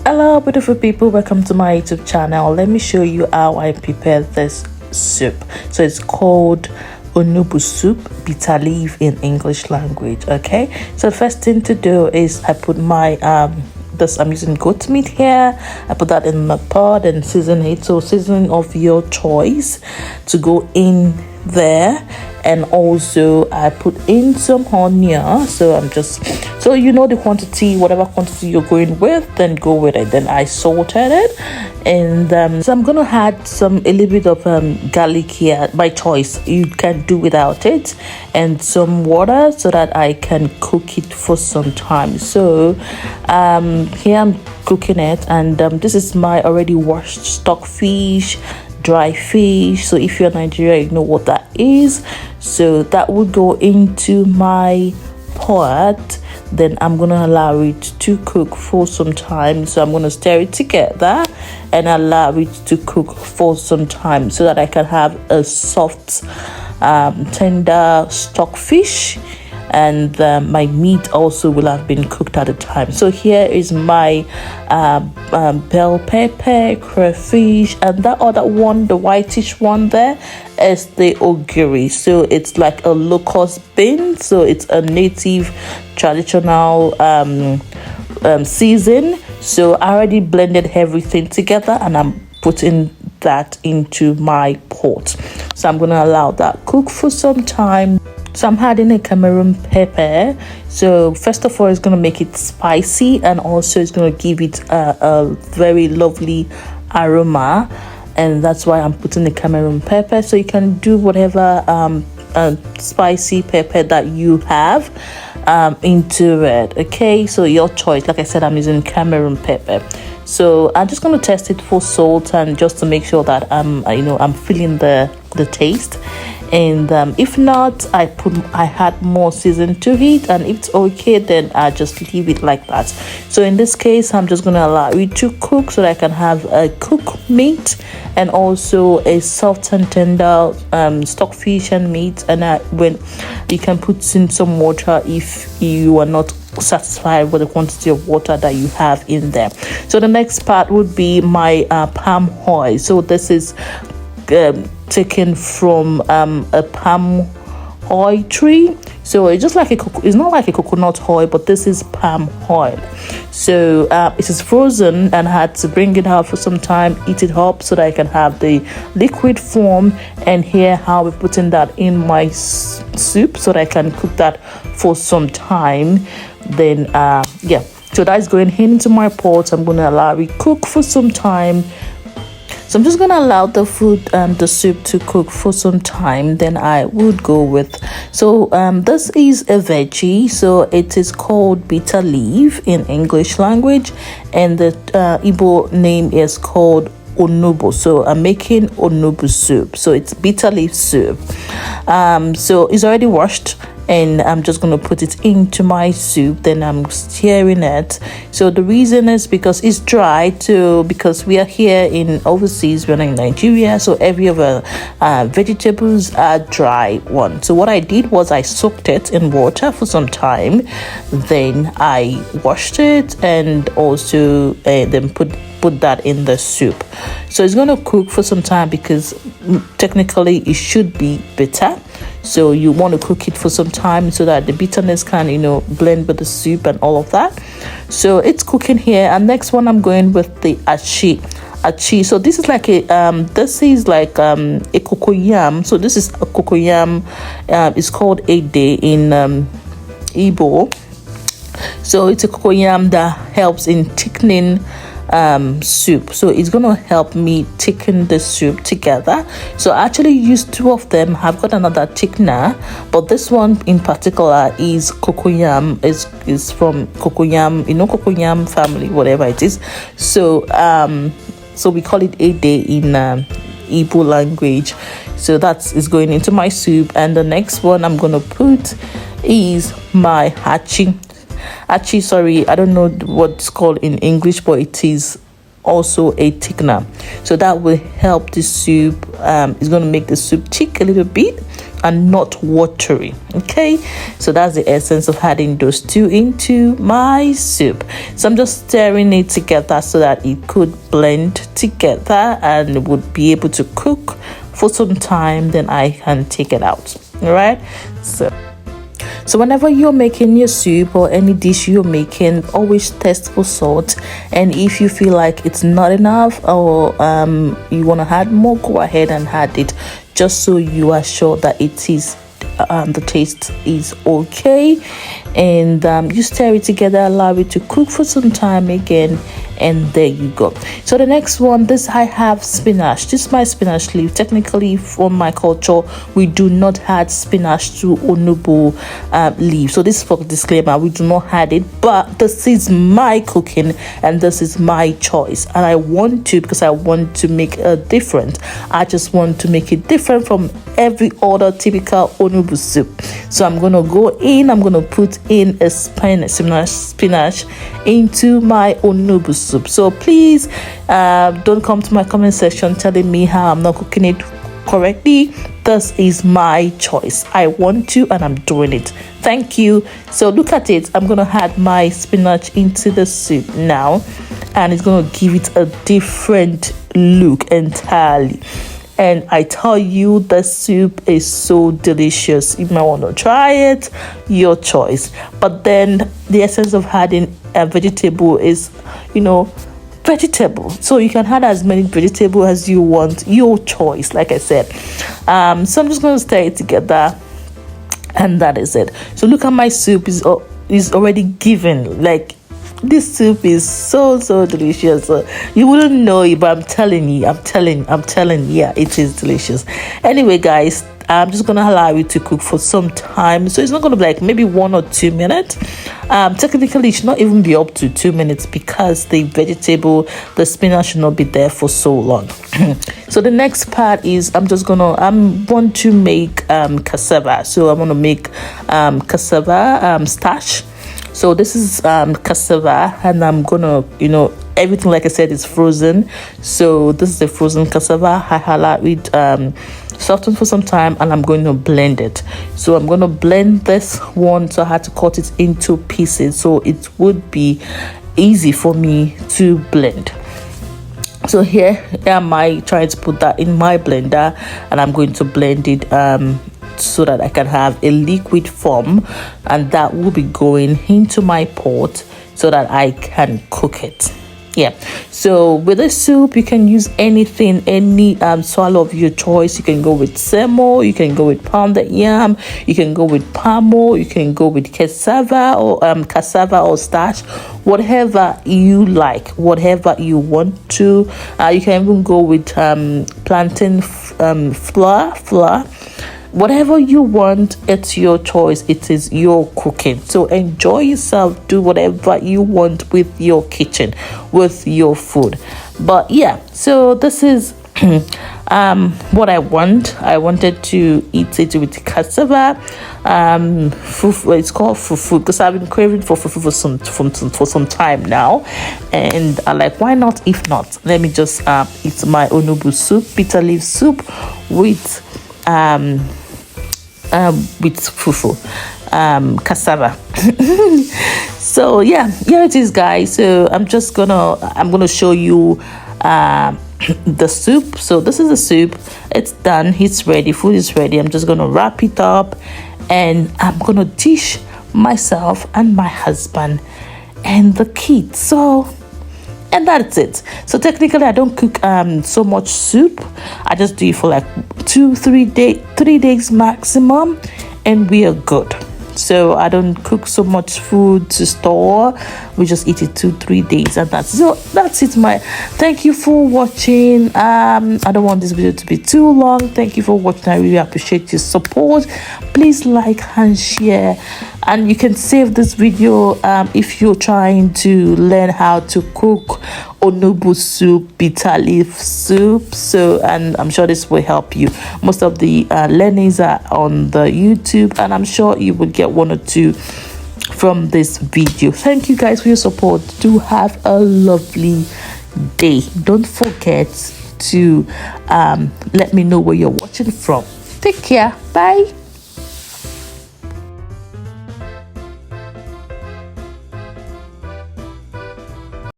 Hello beautiful people, welcome to my YouTube channel. Let me show you how I prepare this soup. So it's called Onugbu soup, bitter leaf in English language. Okay, so the first thing to do is I put my I'm using goat meat here. I put that in the pot and season it. So seasoning of your choice to go in there, and also I put in some onion. So you know the quantity, whatever quantity you're going with, then go with it. Then I salted it, and so I'm gonna add a little bit of garlic here by choice. You can do without it, and some water so that I can cook it for some time. So here I'm cooking it, and this is my already washed stockfish, dry fish. So if you're Nigeria, you know what that is. So that would go into my pot. Then I'm gonna allow it to cook for some time. So I'm gonna stir it together and allow it to cook for some time so that I can have a soft tender stockfish, and my meat also will have been cooked at the time. So here is my bell pepper, crayfish, and that other one, the whitish one there, is the ogiri. So it's like a locust bean, so it's a native traditional season. So I already blended everything together and I'm putting that into my pot. So I'm gonna allow that cook for some time. So I'm adding a Cameroon pepper. So first of all, it's gonna make it spicy, and also it's gonna give it a very lovely aroma, and that's why I'm putting the Cameroon pepper. So you can do whatever spicy pepper that you have into it. Okay, so your choice. Like I said, I'm using Cameroon pepper. So I'm just gonna test it for salt, and just to make sure that I'm feeling the taste. And if not, I add more season to it, and if it's okay, then I just leave it like that. So in this case, I'm just gonna allow it to cook so that I can have a cooked meat and also a soft and tender stockfish and meat. And when you can put in some water if you are not satisfied with the quantity of water that you have in there. So the next part would be my palm oil. So this is taken from a palm oil tree. So it's just like it's not like a coconut oil, but this is palm oil. So it is frozen, and I had to bring it out for some time, eat it up so that I can have the liquid form. And here how we're putting that in my soup so that I can cook that for some time. Then yeah, so that's going into my pot. I'm gonna allow it cook for some time. So I'm just gonna allow the soup to cook for some time. Then I would go with, so this is a veggie, so it is called bitter leaf in English language, and the Igbo name is called Onugbo. So I'm making Onugbu soup. So it's bitter leaf soup. So it's already washed, and I'm just gonna put it into my soup. Then I'm stirring it. So the reason is because it's dry too, because we are here in overseas, we're not in Nigeria, so every other vegetables are dry one. So what I did was I soaked it in water for some time, then I washed it, and also then put that in the soup. So it's going to cook for some time because technically it should be bitter. So you want to cook it for some time so that the bitterness can blend with the soup and all of that. So it's cooking here, and next one I'm going with the achi. So this is like a cocoyam. So this is a cocoyam. It's called a.k.a. in Igbo. So it's a cocoyam that helps in thickening soup. So it's gonna help me thicken the soup together. So I actually used two of them. I've got another thickener, but this one in particular is cocoyam. Is from cocoyam, cocoyam family, whatever it is. So so we call it a.k.a. in Igbo language. So that is going into my soup, and the next one I'm gonna put is my achi. Sorry, I don't know what it's called in English, but it is also a thickener, so that will help the soup. It's going to make the soup thick a little bit and not watery. Okay, so that's the essence of adding those two into my soup. So I'm just stirring it together so that it could blend together and would be able to cook for some time. Then I can take it out. All right, so whenever you're making your soup or any dish you're making, always test for salt. And if you feel like it's not enough, or you want to add more, go ahead and add it, just so you are sure that it is the taste is okay. And you stir it together, allow it to cook for some time again, and there you go. So the next one, this I have spinach. This is my spinach leaf. Technically, from my culture, we do not add spinach to Onugbo leaf. So this is for disclaimer, we do not add it, but this is my cooking and this is my choice, and I want to, because I want to make a difference. I just want to make it different from every other typical Onugbo soup. So I'm gonna go in, I'm gonna put in a spinach into my Onugbo soup. So please don't come to my comment section telling me how I'm not cooking it correctly. This is my choice. I want to, and I'm doing it. Thank you. So look at it. I'm gonna add my spinach into the soup now, and it's gonna give it a different look entirely. And I tell you, the soup is so delicious. You might want to try it, your choice. But then the essence of adding a vegetable is, vegetable. So you can add as many vegetables as you want, your choice, like I said. So I'm just going to stir it together, and that is it. So look at my soup is already given. Like, this soup is so delicious. You wouldn't know it, but I'm telling you, yeah, it is delicious. Anyway, guys, I'm just gonna allow it to cook for some time. So it's not gonna be like maybe 1 or 2 minutes. Technically it should not even be up to 2 minutes, because the vegetable, the spinach, should not be there for so long. So the next part is I want to make cassava. So I want to make cassava starch. So this is cassava, and I'm gonna, everything, like I said, is frozen. So this is the frozen cassava. I allow it soften for some time, and I'm going to blend it. So I'm going to blend this one. So I had to cut it into pieces, so it would be easy for me to blend. So here am I trying to put that in my blender, and I'm going to blend it so that I can have a liquid form, and that will be going into my pot so that I can cook it. Yeah, so with the soup, you can use anything, any swallow of your choice. You can go with semo, you can go with pounded yam, you can go with pamo, you can go with cassava or starch, whatever you like, whatever you want to. You can even go with plantain flour. Whatever you want, it's your choice. It is your cooking. So enjoy yourself. Do whatever you want with your kitchen, with your food. But yeah, so this is what I want. I wanted to eat it with cassava. Fufu, it's called fufu because I've been craving for fufu for some time now, and I like, why not? If not, let me just eat my Onugbu soup, bitter leaf soup with fufu, cassava. So yeah, here it is, guys. So I'm gonna show you the soup. So this is the soup. It's done, it's ready, food is ready. I'm just gonna wrap it up, and I'm gonna dish myself and my husband and the kids. And that's it. So technically I don't cook so much soup. I just do it for like 3 days maximum, and we are good. So I don't cook so much food to store. We just eat it 2-3 days, and that's it. Thank you for watching. I don't want this video to be too long. Thank you for watching. I really appreciate your support. Please like and share, and you can save this video if you're trying to learn how to cook Onugbu soup, bitter leaf soup. So, and I'm sure this will help you. Most of the learnings are on the YouTube, and I'm sure you will get 1 or 2 from this video. Thank you guys for your support. Do have a lovely day. Don't forget to let me know where you're watching from. Take care. Bye.